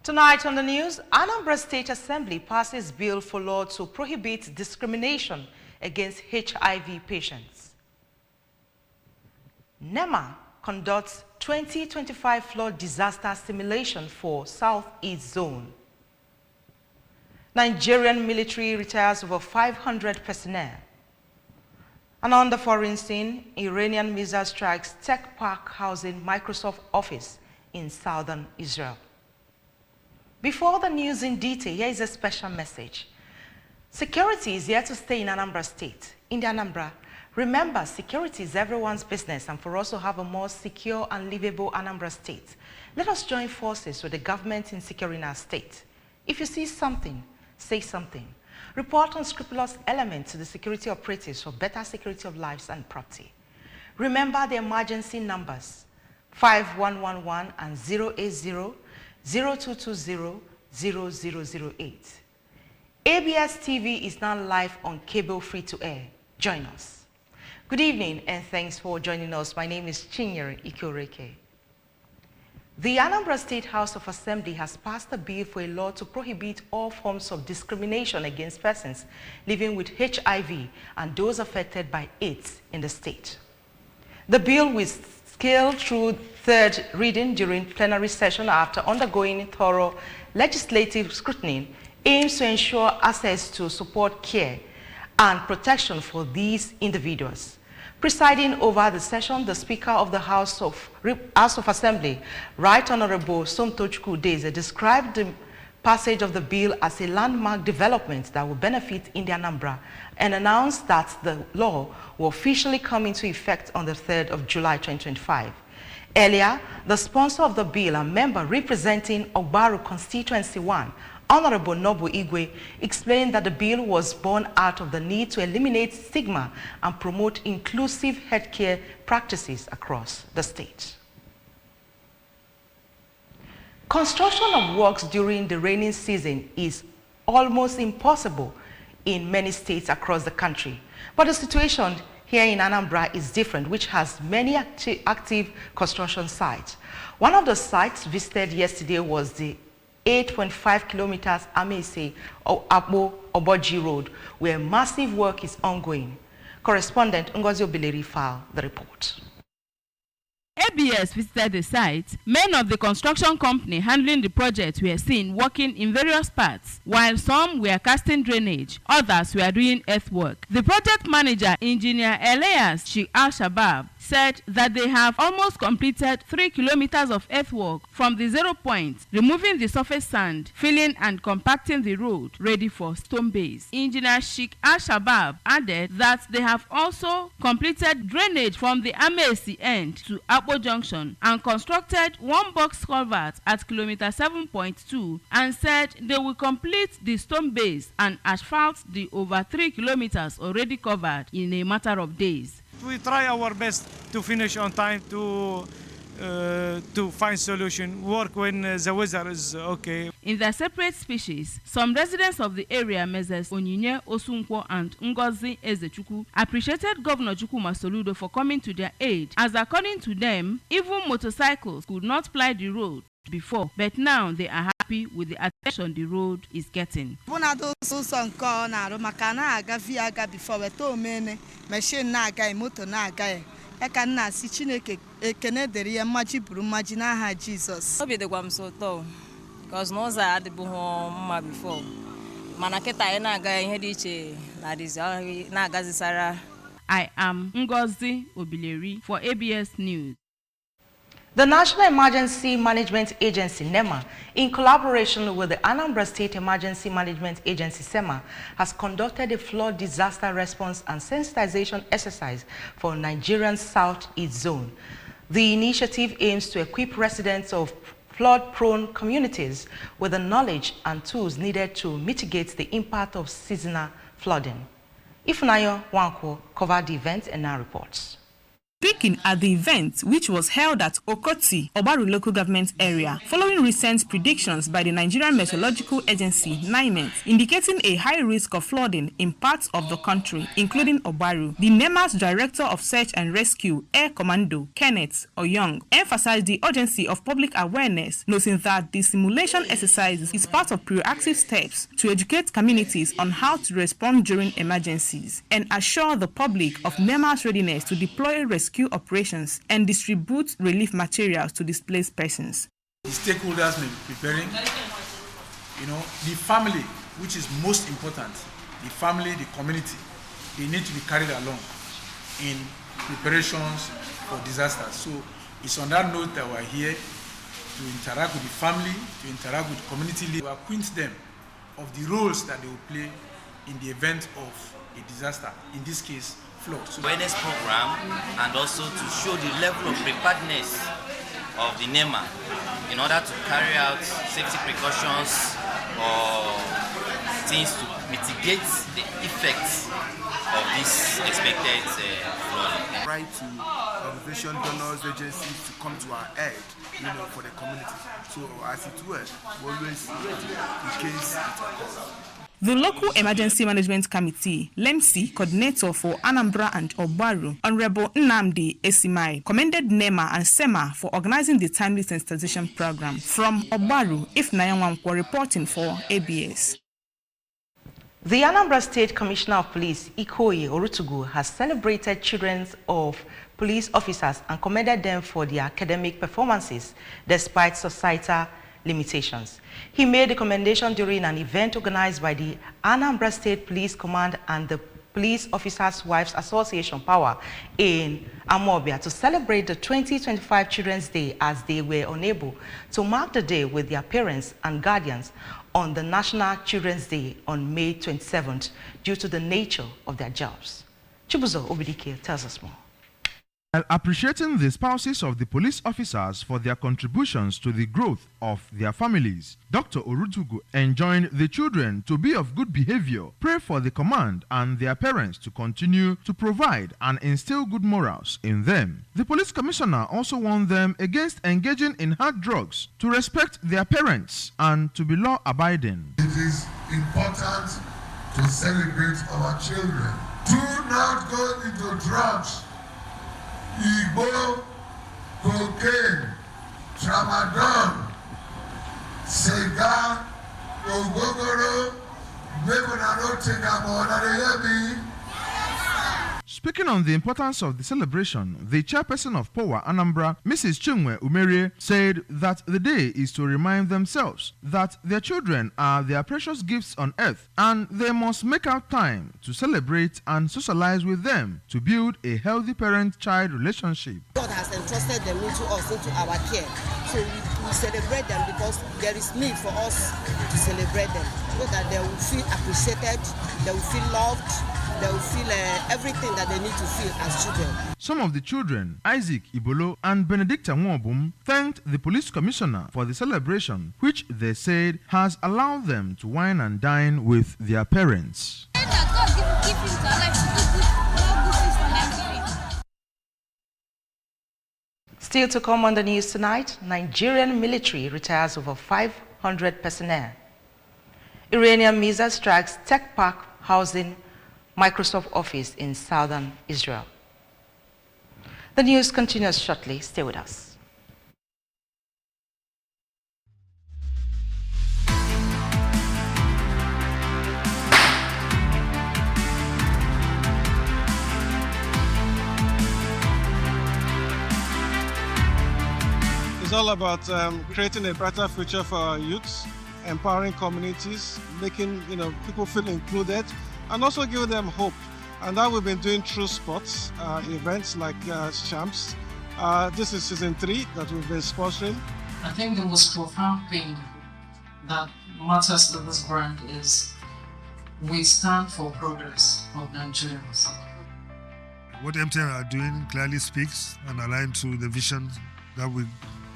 Tonight on the news, Anambra State Assembly passes bill for law to prohibit discrimination against HIV patients. NEMA conducts 2025 flood disaster simulation for Southeast Zone. Nigerian military retires over 500 personnel. And on the foreign scene, Iranian missile strikes tech park housing Microsoft office in southern Israel. Before the news in detail, here is a special message. Security is here to stay in Anambra State. In the Anambra, remember, security is everyone's business, and for us to have a more secure and livable Anambra State, let us join forces with the government in securing our state. If you see something, say something. Report unscrupulous elements to the security operatives for better security of lives and property. Remember the emergency numbers 5111 and 080-0220-0008. ABS TV is now live on cable free-to-air. Join us. Good evening and thanks for joining us. My name is Chinyere Ikoreke. The Anambra State House of Assembly has passed a bill for a law to prohibit all forms of discrimination against persons living with HIV and those affected by AIDS in the state. The bill will scale through third reading during plenary session after undergoing thorough legislative scrutiny, aims to ensure access to support care and protection for these individuals. Presiding over the session, the Speaker of the House of Assembly, Right Honorable Somtochukwu Udeze, described the passage of the bill as a landmark development that will benefit Indian Anambra and announced that the law will officially come into effect on the 3rd of July 2025. Earlier, the sponsor of the bill, a member representing Ogbaru Constituency 1, Honorable Nobu Igwe, explained that the bill was born out of the need to eliminate stigma and promote inclusive healthcare practices across the state. Construction of works during the rainy season is almost impossible in many states across the country. But the situation here in Anambra is different, which has many active construction sites. One of the sites visited yesterday was the 8.5 kilometers Amese Abo Oboji Road, where massive work is ongoing. Correspondent Ngozi Obileri filed the report. ABS visited the site. Men of the construction company handling the project were seen working in various parts, while some were casting drainage, others were doing earthwork. The project manager, Engineer Elias Sheikh Al-Shabab, said that they have almost completed 3 kilometers of earthwork from the 0 point, removing the surface sand, filling and compacting the road, ready for stone base. Engineer Sheikh Al-Shabab added that they have also completed drainage from the Amesi end to Apo Junction and constructed one box culvert at kilometer 7.2 and said they will complete the stone base and asphalt the over 3 kilometers already covered in a matter of days. We try our best to finish on time to find solution, work when the weather is okay. In their separate speeches, some residents of the area, Messrs. Onyinye Osunkwo and Ngozi Ezechukwu, appreciated Governor Chukwuma Soludo for coming to their aid, as according to them, even motorcycles could not ply the road before, but now they are happy with the attention the road is getting. Because no had before. I am Ngozi Obileri for ABS News. The National Emergency Management Agency, NEMA, in collaboration with the Anambra State Emergency Management Agency, SEMA, has conducted a flood disaster response and sensitization exercise for Nigeria's Southeast Zone. The initiative aims to equip residents of flood-prone communities with the knowledge and tools needed to mitigate the impact of seasonal flooding. Ifunayo Wankwo covered the event and now reports. Speaking at the event, which was held at Okoti, Obaru local government area, following recent predictions by the Nigerian Meteorological Agency, NIMET, indicating a high risk of flooding in parts of the country, including Obaru, the NEMA's Director of Search and Rescue, Air Commando, Kenneth Oyong, emphasized the urgency of public awareness, noting that the simulation exercise is part of proactive steps to educate communities on how to respond during emergencies and assure the public of NEMA's readiness to deploy rescue operations and distribute relief materials to displaced persons. The stakeholders may be preparing, the family, which is most important, the family, the community, they need to be carried along in preparations for disasters. So it's on that note that we're here to interact with the family, to interact with community leaders, to acquaint them of the roles that they will play in the event of a disaster, in this case, flood. So awareness program, and also to show the level of preparedness of the NEMA in order to carry out safety precautions or things to mitigate the effects of this expected flooding. Try to organization donors agencies to come to our aid, for the community. So as it were, we always in case it occurs. The Local Emergency Management Committee, LEMC, coordinator for Anambra and Obaru, Honorable Nnamdi Esimai, commended NEMA and SEMA for organizing the timely sensitization program. From Obaru, Ifnayanwankwo reporting for ABS. The Anambra State Commissioner of Police, Ikoyi Orutugu, has celebrated children of police officers and commended them for their academic performances despite societal limitations. He made the commendation during an event organized by the Anambra State Police Command and the Police Officers' Wives Association Power in Amobia to celebrate the 2025 Children's Day, as they were unable to mark the day with their parents and guardians on the National Children's Day on May 27th due to the nature of their jobs. Chibuzo Obidike tells us more. While appreciating the spouses of the police officers for their contributions to the growth of their families, Dr. Orutugu enjoined the children to be of good behavior, pray for the command and their parents to continue to provide and instill good morals in them. The police commissioner also warned them against engaging in hard drugs, to respect their parents and to be law-abiding. It is important to celebrate our children. Do not go into drugs. Igbo, cocaine, tramadol, cigar, ogogoro, make una no take am on the heavy. Speaking on the importance of the celebration, the chairperson of Power Anambra, Mrs. Chinwe Umerie, said that the day is to remind themselves that their children are their precious gifts on earth and they must make out time to celebrate and socialize with them to build a healthy parent-child relationship. God has entrusted them into us, into our care. So we celebrate them because there is need for us to celebrate them so that they will feel appreciated, they will feel loved, they will feel everything that they need to feel as children. Some of the children, Isaac Ibolo and Benedicta Nwobum, thanked the police commissioner for the celebration, which they said has allowed them to wine and dine with their parents. Still to come on the news tonight, Nigerian military retires over 500 personnel. Iranian missile strikes tech park housing Microsoft office in southern Israel. The news continues shortly. Stay with us. It's all about creating a brighter future for our youths, empowering communities, making people feel included, and also giving them hope. And that we've been doing through sports events like Champs. This is season 3 that we've been sponsoring. I think the most profound thing that matters to this brand is we stand for progress of Nigerians. What MTN are doing clearly speaks and aligns to the vision that we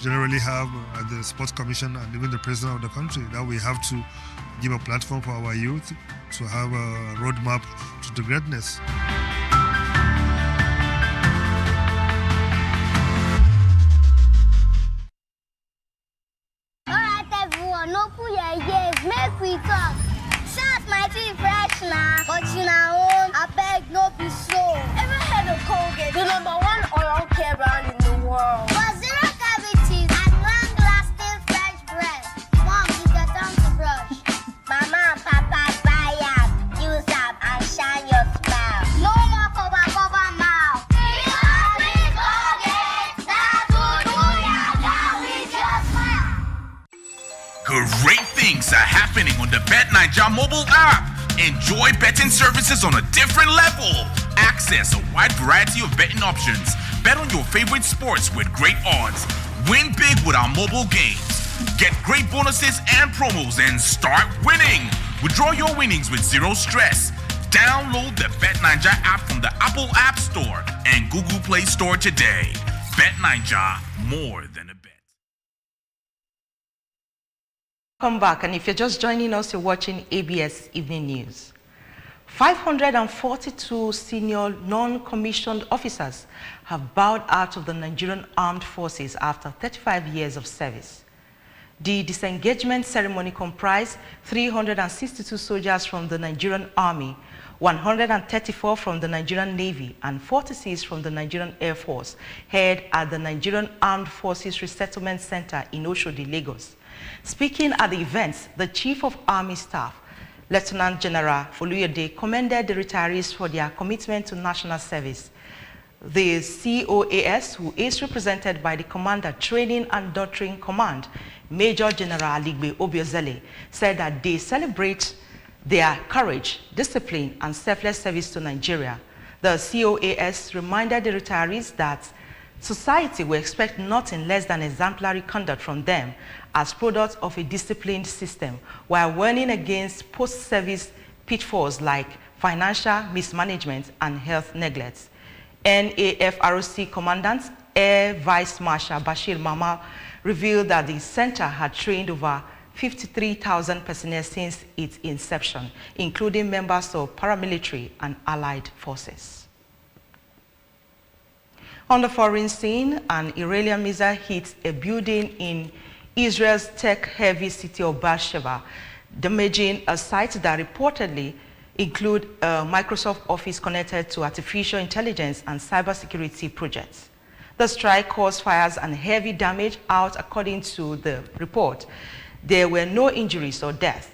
generally have at the Sports Commission and even the President of the country, that we have to give a platform for our youth to have a roadmap to greatness. no put your ears, make we talk. Shout my teeth fresh now, but you know, I beg no be slow. Ever heard of Colgate, the #1 oral care brand in the world? For zero cavities and long-lasting fresh breath. Mom, it's your time to brush. Mama and Papa buy up, use up and shine your smile. No more cover mouth. Because with Colgate, that will do ya down with your smile. Great things are happening on the Bet Naija mobile app. Enjoy betting services on a different level. Access a wide variety of betting options. Bet on your favorite sports with great odds. Win big with our mobile games. Get great bonuses and promos and start winning. Withdraw your winnings with zero stress. Download the Bet Naija app from the Apple App Store and Google Play Store today. Bet Naija, more than a bet. Welcome back, and if you're just joining us, you're watching ABS Evening News. 542 senior non-commissioned officers have bowed out of the Nigerian Armed Forces after 35 years of service. The disengagement ceremony comprised 362 soldiers from the Nigerian Army, 134 from the Nigerian Navy, and 46 from the Nigerian Air Force, held at the Nigerian Armed Forces Resettlement Center in Oshodi, Lagos. Speaking at the event, the Chief of Army Staff, Lieutenant General Oluyede, commended the retirees for their commitment to national service. The COAS, who is represented by the Commander Training and Doctrine Command, Major General Aligbe Obiozele, said that they celebrate their courage, discipline, and selfless service to Nigeria. The COAS reminded the retirees that society will expect nothing less than exemplary conduct from them as products of a disciplined system, while warning against post-service pitfalls like financial mismanagement and health neglect. NAFROC Commandant Air Vice Marshal Bashir Mama revealed that the center had trained over 53,000 personnel since its inception, including members of paramilitary and allied forces. On the foreign scene, an Iranian missile hit a building in Israel's tech-heavy city of Beersheba, damaging a site that reportedly include a Microsoft Office connected to artificial intelligence and cybersecurity projects. The strike caused fires and heavy damage out, according to the report. There were no injuries or deaths.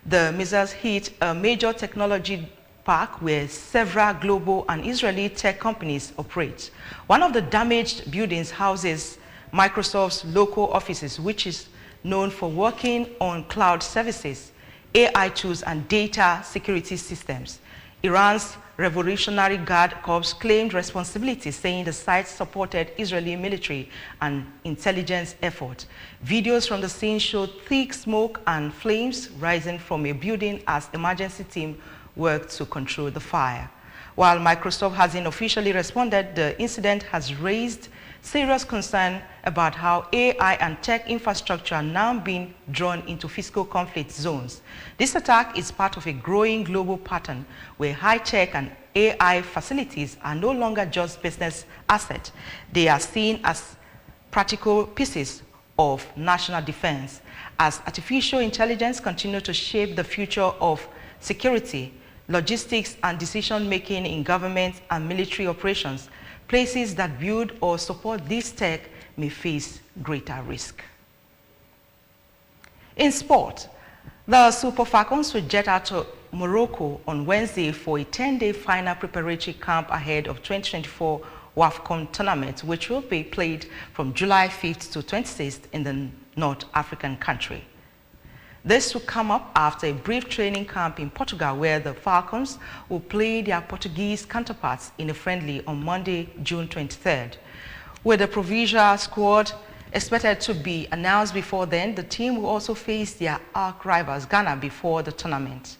The missiles hit a major technology park where several global and Israeli tech companies operate. One of the damaged buildings houses Microsoft's local offices, which is known for working on cloud services, AI tools, and data security systems. Iran's Revolutionary Guard Corps claimed responsibility, saying the site supported Israeli military and intelligence efforts. Videos from the scene showed thick smoke and flames rising from a building as emergency team worked to control the fire. While Microsoft hasn't officially responded, the incident has raised serious concern about how AI and tech infrastructure are now being drawn into fiscal conflict zones. This attack is part of a growing global pattern where high-tech and AI facilities are no longer just business assets. They are seen as practical pieces of national defense. As artificial intelligence continues to shape the future of security, logistics, and decision-making in government and military operations, places that build or support this tech may face greater risk. In sport, the Super Falcons will jet out to Morocco on Wednesday for a 10-day final preparatory camp ahead of 2024 WAFCON tournament, which will be played from July 5th to 26th in the North African country. This will come up after a brief training camp in Portugal, where the Falcons will play their Portuguese counterparts in a friendly on Monday, June 23rd. With the provisional squad expected to be announced before then, the team will also face their arch rivals, Ghana, before the tournament.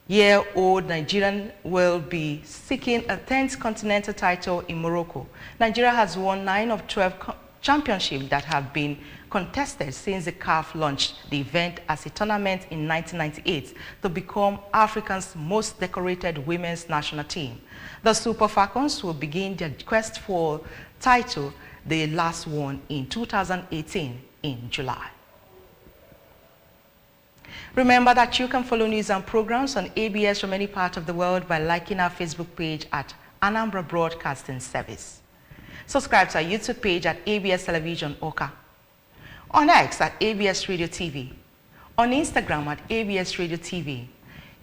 Year-old Nigerian will be seeking a 10th continental title in Morocco. Nigeria has won 9 of 12 championships that have been contested since the CAF launched the event as a tournament in 1998 to become Africa's most decorated women's national team. The Super Falcons will begin their quest for title, the last one in 2018 in July. Remember that you can follow news and programs on ABS from any part of the world by liking our Facebook page at Anambra Broadcasting Service. Subscribe to our YouTube page at ABS Television Oka. On X at ABS Radio TV. On Instagram at ABS Radio TV.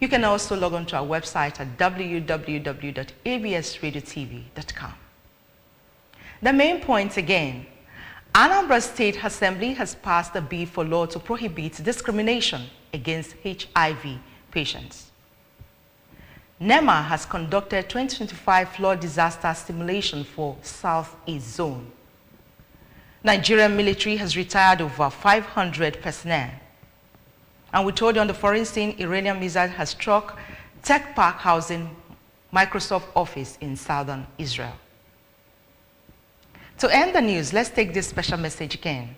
You can also log on to our website at www.absradiotv.com. The main point again, Anambra State Assembly has passed a bill for law to prohibit discrimination against HIV patients. NEMA has conducted 2025 flood disaster simulation for Southeast Zone. Nigerian military has retired over 500 personnel. And we told you on the foreign scene, Iranian missile has struck Tech Park housing Microsoft office in southern Israel. To end the news, let's take this special message again.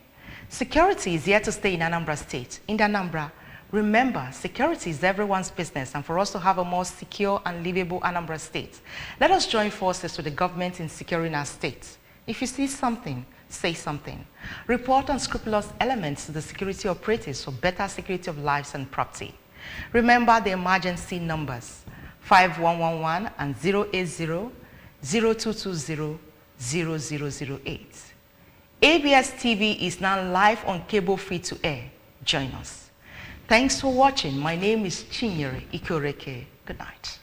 Security is here to stay in Anambra State. In Anambra, remember, security is everyone's business, and for us to have a more secure and livable Anambra State, let us join forces with the government in securing our state. If you see something, say something. Report unscrupulous elements to the security operatives for better security of lives and property. Remember the emergency numbers 5111 and 080-0220-0008. ABS TV is now live on cable free to air. Join us. Thanks for watching. My name is Chinyere Ikoreke. Good night.